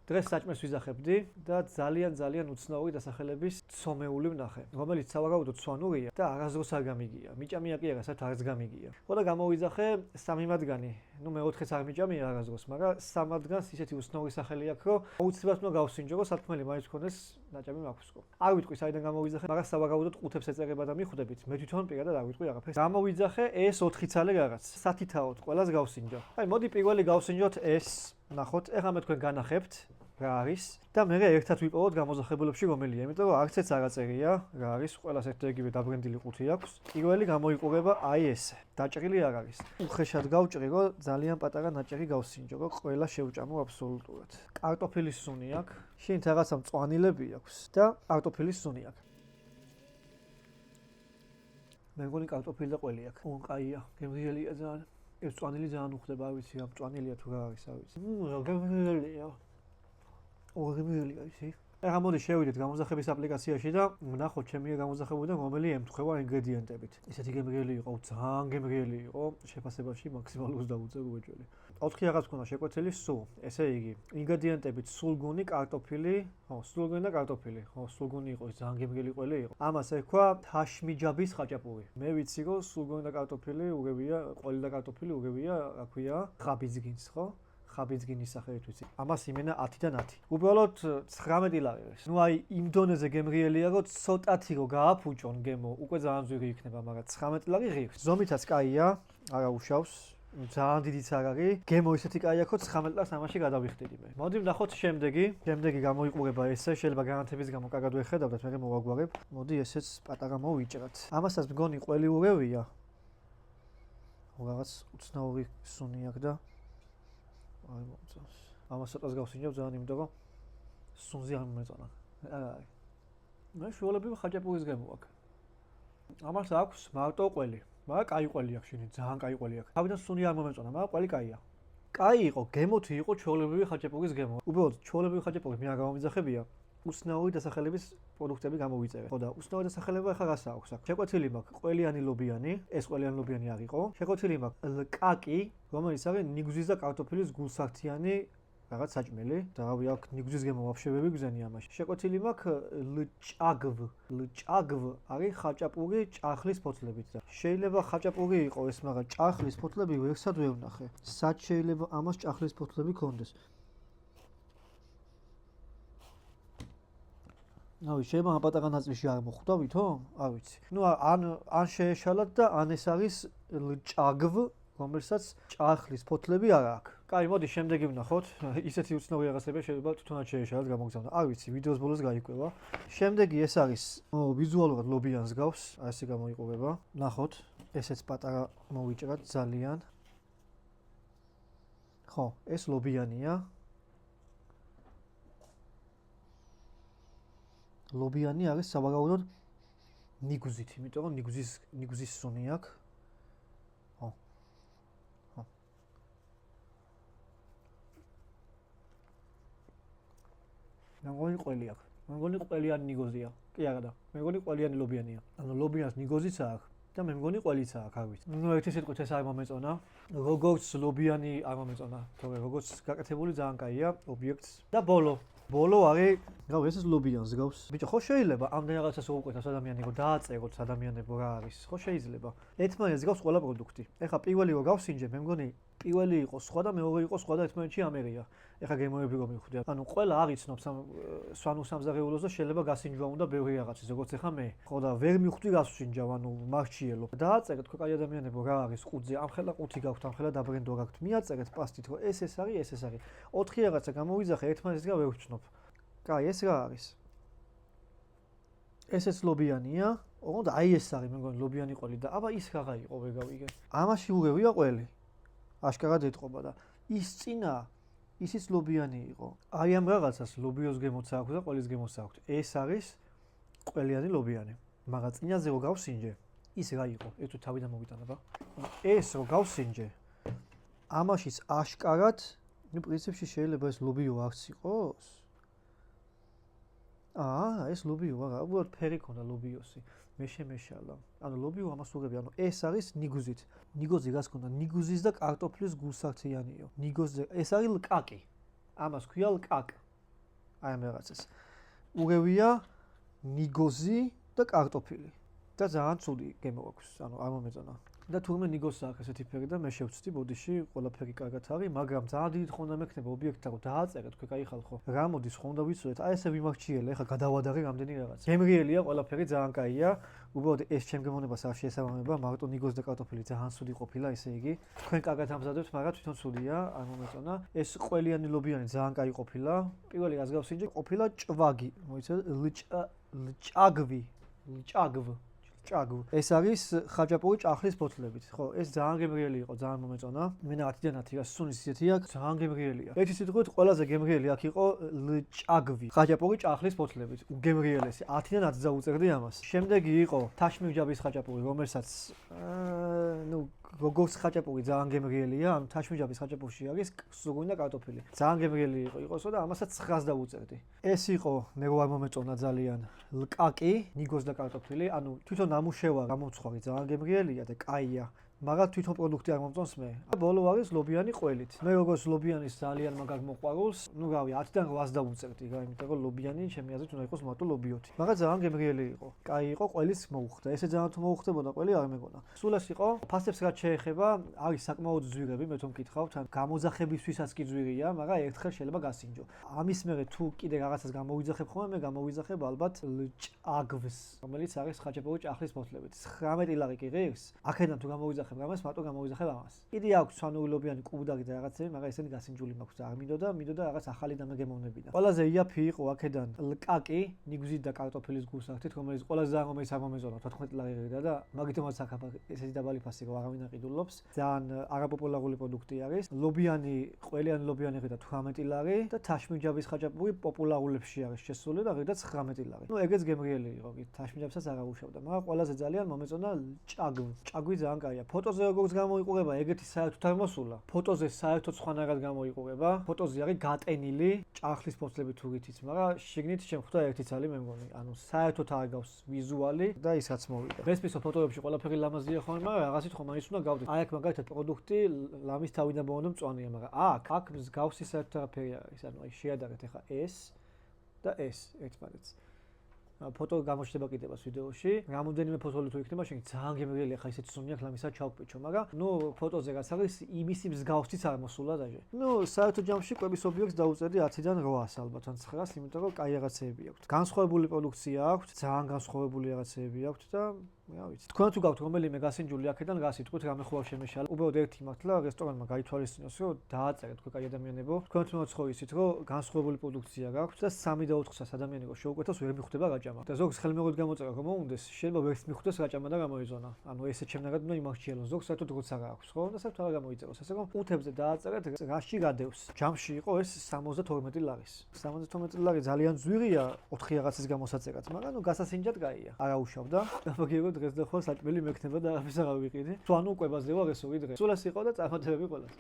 დღეს საჭმელს ვიზახებდი და ძალიან უცნაური დასახელების ცომეული ვნახე, რომელიც სავარაუდოდ სვანურია და არასდროს არ გამიგია. მიჭამია კი არა, საერთოდ არც გამიგია. ხო და გამოვიძახე 3 მათგანი. ნუ მე-4-ს არ მიჭამია არასდროს, მაგრამ 3 მათგანს ისეთი უცნაური სახელი აქვს, რომ აუცილებლად უნდა გავსინჯო, რომ სათქმელი მაინც მქონდეს ნაჭამი მაქვსო. არ ვიტყვი საიდან გამოვიძახე, მაგრამ სავარაუდოდ ყუთებს ეწერება და მიხვდებით. მე თვითონ პირადად არ ვიტყვი აღაფერს. გამოვიძახე ეს 4 ცალე რაღაც. სათითაოდ ყველას გავსინჯო. აი, მოდი პირველი გავსინჯოთ ეს. ნახოთ, ეხლა მე თქვენ განახებთ რა არის და მე ერთად ვიპოვოთ გამოძახებულებში რომელია, იმიტომ რომ არც ეც არ აწერია რა არის, ყველას ერთ-ერთი დაბრენდილი ყუთი აქვს. პირველი გამოიყურება აი ესე. დაჭრილი არ არის. უხეშად გავჭრი, რომ ძალიან პატარა ნაჭერი გავსინჯო, რომ ყველა შევჭამო აბსოლუტურად. კარტოფილის სუნი აქვს, შენ რაღაცა მწვანილები აქვს და კარტოფილის სუნი აქვს. მე მგონი კარტოფილი და ყველი აქვს. კაია, გემრიელია ძალიან. ეს მწვანილი ძალიან უხდება, არ ვიცი, რა მწვანილია თუ რა არის, არ ვიცი. გემრიელია. ორგემრიელია ისი. ეხლა მოდი შევიდეთ გამოძახების აპლიკაციაში და ვნახოთ ჩემი გამოძახებიდან რომელი ემთხვევა ინგრედიენტებით. ესეთი გემრიელი იყო, ძალიან გემრიელი იყო, შეფასებაში მაქსიმალურს დავუწევ უეჭველი. 4 რაღაც ქონა შეკვეთილი სულ. ესე იგი, ინგრედიენტებით სულგუნი, კარტოფილი, სულგუნი და კარტოფილი. სულგუნი იყო, ძალიან გემრიელი ყველი იყო. ამას ერქვა ჰაშმიჯაბის ხაჭაპური. მე ვიცი, რომ სულგუნი და კარტოფილი უგებია, ყველი და კარტოფილი უგებია, რა ქვია, ხაბიძგინს, ხო? ხაბიძგინის სახელით ვიცი. ამას იმენა 10-დან 10. უბრალოდ 19 ლარი არის. ნუ აი იმ დონეზე გემრიელია, რომ ცოტათი რო გააფუჭონ გემო, უკვე ძალიან ზვირი იქნება, მაგრამ 19 ლარი ღირს. ზომითაც კაია, არა უშავს. ძალიან დიდიც არ არის. გემო ისეთი კაია, რომ 19 ლარს ამაში გადავიხდიდი მე. მოდი ვნახოთ შემდეგი. შემდეგი გამოიყურება ესე, შეიძლება განათების გამო კარგად ვეხედავდეთ, მე მოვაგვარებ. მოდი ესეც პატარა მოვიჭრათ. ამასაც მგონი ყველი ურევია. რაღაც უცნაური სუნი აქვს და აი მომწონს. ამას ცოტას გავსინჯავ ძალიან, იმიტომ რომ სუნზე არ მომეწონა. არა არის. მე შუალები ხაჭაპურის გემო აქვს. ამას აქვს მარტო ყველი. მაგრამ კაი ყველი აქვს შენი, ძალიან კაი ყველი აქვს. თავიდან სუნი არ მომეწონა, მაგრამ ყველი კაია. კაი იყო, გემოთი იყო ჩვეულებრივი ხაჭაპურის გემო. უბრალოდ ჩვეულებრივი ხაჭაპური მე არ გამომიძახებია. უცნაური დასახელების პროდუქტები გამოვიწერე. ხო და უცნაური დასახელება ახლა რას აქვს? შეკვეთილი მაქვს ყველიანი ლობიანი, ეს ყველიანი ლობიანი არ იყო. შეკვეთილი მაქვს ლკაკი, რომელიც არის ნიგზის და კარტოფილის გულსართიანი რაღაც საჭმელი. და რავი, აქ ნიგზის გემო ვაფშე ვერ ვიგზენი ამაში. შეკვეთილი მაქვს ლჭაგვ. ლჭაგვ არის ხაჭაპური ჭახლის ფოთლებით და შეიძლება ხაჭაპური იყოს ეს, მაგრამ ჭახლის ფოთლები ვერსად ვერ ვნახე. სად შეიძლება ამას ჭახლის ფოთლები ქონდეს? ავი შეიძლება ამ პატარა ნაწილში არ მოხვდა ვითო? არ ვიცი. ნუ ან შეეშალათ და ან ეს არის ლჭაგვ, რომელსაც ჭახლის ფოთლები არ აქვს. კაი, მოდი შემდეგი ვნახოთ. ისეთი უცნაური რაღაცები შეიძლება თვითონაც შეეშალათ გამოგზავნა. არ ვიცი, ვიდეოს ბოლოს გაიკვევა. შემდეგი ეს არის ვიზუალურად ლობიანს გავს, ასე გამოიყურება. ვნახოთ, ესეც პატარა მოვიჭრათ ძალიან. ხო, ეს ლობიანია. ლობიანი არის სავარაუდოდ ნიგზით, იმიტომ რომ ნიგზის სუნი აქვს. ხო. მე მგონი ყველი აქვს. მე მგონი ყველიანი ნიგოზია. კი არა და. მე მგონი ყველიანი ლობიანია. ანუ ლობიანს ნიგოზიც აქვს და მე მგონი ყველიც აქვს, არ ვიცი. ნუ ერთი სიტყვით ეს არ მომეწონა. როგორც ლობიანი არ მომეწონა, თორე როგორც გაკეთებული ძალიან კაია ობიექტს და ბოლო არის, რავი, ესეც ლობიანს გავს. ბიჭო, ხო შეიძლება ამდენ რაღაცას უყვეთოს ადამიანებო, დააწეროთ ადამიანებო რა არის. ხო შეიძლება. ერთმანეთს გავს ყველა პროდუქტი. ეხლა პირველი რო გავსინჯე, მე მგონი პირველი იყო სხვა და მეორე იყო სხვა და ერთმანეთში ამერია. ეხლა გემოები რომ მივხვდეთ. ანუ ყველა არ იცნობს ამ სვანურ სამზარეულოს და შეიძლება გასინჯვა უნდა ბევრი რაღაცის, როგორც ეხლა მე. ხო და ვერ მივხვდი რას ვსინჯავ, ანუ მარჩიელო. დააწერეთ თქვენ კაი ადამიანებო რა არის ყუთზე, ამ ხელა ყუთი გაქვთ, ამ ხელა დაბრენდო გაქვთ. მიაწერეთ პასტით, რომ ეს არის, ეს არის. 4 რაღაცა გამოვიძახე, ერთმანეთსგან ვერ ვჩნობ. კაი, ეს რა არის? ესეც ლობიანია. ოღონდ აი ეს არის, მე მგონი ლობიანი ყველი და აბა ის რაღა იყო, ვერ გავიგე. ამაში უღევია ყველი. აშკარად ეტყობა და ის წინა ისიც ლობიანი იყო. აი ამ რაღაცას ლობიოს გემოც აქვს და ყველის გემოც აქვს. ეს არის ყველიანი ლობიანი. მაგრამ წინაზე რო გავსინჯე, ის რა იყო? ეს თუ თავიდან მოვიტანება. ეს რო გავსინჯე, ამაშიც აშკარად, ნუ პრინციპში შეიძლება ეს ლობიო არც იყოს. ეს ლობიო არა, უბრალოდ ფერი ქონდა ლობიოსი. მე შემეშალა. ანუ ლობიო ამას უღებია, ანუ ეს არის ნიგზით. ნიგოზი რას ქონდა? ნიგზის და კარტოფილის გულსართიანიო. ნიგოზი ეს არის ლკაკი. ამას ქვია ლკაკ. აი ამ რაღაცას. ურევია ნიგოზი და კარტოფილი. და ძალიან ცუდი გემო აქვს, ანუ არ მომეწონა. და თურმე ნიგოზს აქვს ესეთი ფერი და მე შევწდი ბოდიში ყველაფერი კარგად არის, მაგრამ ძალიან დიდი ხონდა მექნება ობიექტთა რომ დააწერეთ, თქვენ კაი ხალხო. რა მოდის ხონდა ვიცოდეთ, აი ესე ვიმარჩიელე, ეხლა გადავადაღე რამდენი რაღაც. გემრიელია ყველაფერი ძალიან კაია. უბრალოდ ეს ჩემ გემოვნებას არ შეესაბამება, მარტო ნიგოზი და კარტოფილი ძალიან ცუდი ყოფილა, ესე იგი. თქვენ კარგად ამზადებთ, მაგრამ თვითონ ცუდია, არ მომეწონა. ეს ყველიანი ლობიანი ძალიან კაი ყოფილა. პირველი რაც გავსინჯე, ყოფილა ჭვაგი, მოიცადე, ჭაგვი. ეს არის ხაჭაპური ჭახლის ბოთლებით, ხო? ეს ძალიან გემრიელი იყო, ძალიან მომეწონა. მე ნათიდან 10 სუნის ისეთი აქვს, ძალიან გემრიელია. ერთი სიტყვით ყველაზე გემრიელი აქ იყო ჭაგვი, ხაჭაპური ჭახლის ბოთლებით. უგემრიელესი. 10-დან 10 დაუწერდი ამას. შემდეგი იყო თაშმიჯაბის ხაჭაპური, რომელსაც როგორც ხაჭაპური ძალიან გემრიელია, ანუ თაშმიჯაბის ხაჭაპურში არის სუგუნი და კარტოფილი. ძალიან გემრიელი იყოსო და ამასაც 900 დაუწერდი. ეს იყო მე რო არ მომეწონა ძალიან ლკაკი, ნიგოზი და კარტოფილი, ანუ თვითონ ამუშევა გამომცხვარი ძალიან გემრიელია და კაია. მაგრამ თვითონ პროდუქტი არ მომწონს მე. ბოლო არის ლობიანი ყველით. მე როგორც ლობიანის ძალიან მაგარ მოყვარულს, ნუ რავი, 10-დან 800 დავუწერდი, რა, იმიტომ რომ ლობიანი ჩემი აზრით უნდა იყოს მარტო ლობიოთი. მაგრამ ძალიან გემრიელი იყო. კაი იყო, ყველის მოუხდა. ესე ძალიან თუ მოუხდებოდა ყველი არ მეგონა. სულ ეს იყო. ფასებს რაც შეეხება, არის საკმაოდ ძვირები, მე თუ მკითხავთ, ან გამოძახებისთვისაც კი ძვირია, მაგრამ ერთხელ შეიძლება გასინჯო. ამის მერე თუ კიდე რაღაცას გამოვიძახებ ხოლმე, მე გამოვიძახებ ალბათ ჭაგვს, რომელიც არის ხაჭაპური ჭახლის ბოთლებით. 19 ლარი კი ღირს. აქედან თუ გამოვიძახებ გამას მარტო გამოვიძახებ ამას. კიდე აქვს სვანუილობიანი კუბდარი და რაღაცები, მაგრამ ესენი გასინჯული მაქვს და არ მინდოდა რაღაც ახალი დამეგემოვნებინა. ყველაზე იაფი იყო აქედან ლკაკი, ნიგზით და კარტოფილის გულსახთით, რომელიც ყველაზე ძალიან რომელიც არ მომეწონა 14 ლარი ღირდა და მაგითომაც აქ ესეთი დაბალი ფასი რომ არავინ აყიდულობს. ძალიან არაპოპულარული პროდუქტი არის. ლობიანი, ყველიანი ლობიანი ღირდა 18 ლარი და თაშმიჯაბის ხაჭაპური პოპულარულებში არის შესული და ღირდა 19 ლარი. ნუ ეგეც გემრიელი იყო, თაშმიჯაბსაც არ აღუშავდა, მაგრამ ყველაზე ძალიან მომეწონა ჭაგვი. ჭაგვი ძალიან კაია. ფოტოზე როგორც გამოიყურება, ეგეთი საერთოდ არ მოსულა. ფოტოზე საერთოდ სხვანაირად გამოიყურება. ფოტოზე არის გატენილი ჭახლის ბოთლები თუ გითიც, მაგრამ შიგნით შემხვდა ერთი ცალი მე მგონი. ანუ საერთოდ არ გავს ვიზუალი და ის რაც მოვიდა. მესმისო ფოტოებში ყველაფერი ლამაზია ხოლმე, მაგრამ რაღაცით ხომ მაინც უნდა გავდეთ. აი აქ მაგალითად პროდუქტი ლამის თავიდან ბოლომდე მწვანეა, მაგრამ აქ მსგავსი საერთოდ არაფერი არის. ანუ აი შეადარეთ ახლა ეს და ეს ერთმანეთს. ფოტო გამოჩნდება კიდევაც ვიდეოში. რამოდენიმე ფოტოლი თუ იქნება, შენ ძალიან გემრიელია ხა ისეთი სუნი აქვს ლამისა ჩავკპიჩო, მაგრამ ნუ ფოტოზე რაც არის იმისი მსგავსიც არ მოსულა დაჟე. ნუ საერთოდ ჯამში კვების ობიექტს დაუწერდი 10-დან 800 ალბათ ან 900, იმიტომ რომ კაი რაღაცეები აქვს. განსხვავებული პროდუქცია აქვს, ძალიან განსხვავებული რაღაცეები აქვს და რა ვიცი. თქვენ თუ გაქვთ რომელიმე გასინჯული აქედან გასი, თქვით რამე ხო არ შემეშალა. უბრალოდ ერთი მართლა რესტორანმა გაითვალისწინოს, რომ დააწერეთ თქვენ კაი ადამიანებო. თქვენ თუ მოცხოვისით, რომ განსხვავებული პროდუქცია გაქვთ და 3 და 400-ს ადამიანი რო შეუკვეთოს, ვერ მიხვდება გაჭამა. და ზოგს ხელმეორედ გამოწერა რომ მოუნდეს, შეიძლება ვერც მიხვდეს გაჭამა და გამოიზონა. ანუ ესე ჩემნაგად უნდა იმარჩიელოს, ზოგს საერთოდ როგორც არ აქვს, ხო? და საერთოდ არ გამოიწეროს. ასე რომ უთებზე დააწერეთ, რაში გადევს. ჯამში იყო ეს 72 ლარის. 72 ლარი ძალიან ძვირია 4 რაღაცის გამოსაწერად, მაგრამ ნუ გასასინჯად კაია. არაუშავდა. გამოგიego დღეს და ხო საჭმელი მექნება და არაფერს აღარ ვიყიდი. თუ ანუ კვებაზე ვარ ეს ორი დღე. სულ ეს იყო და წარმატებები ყველას.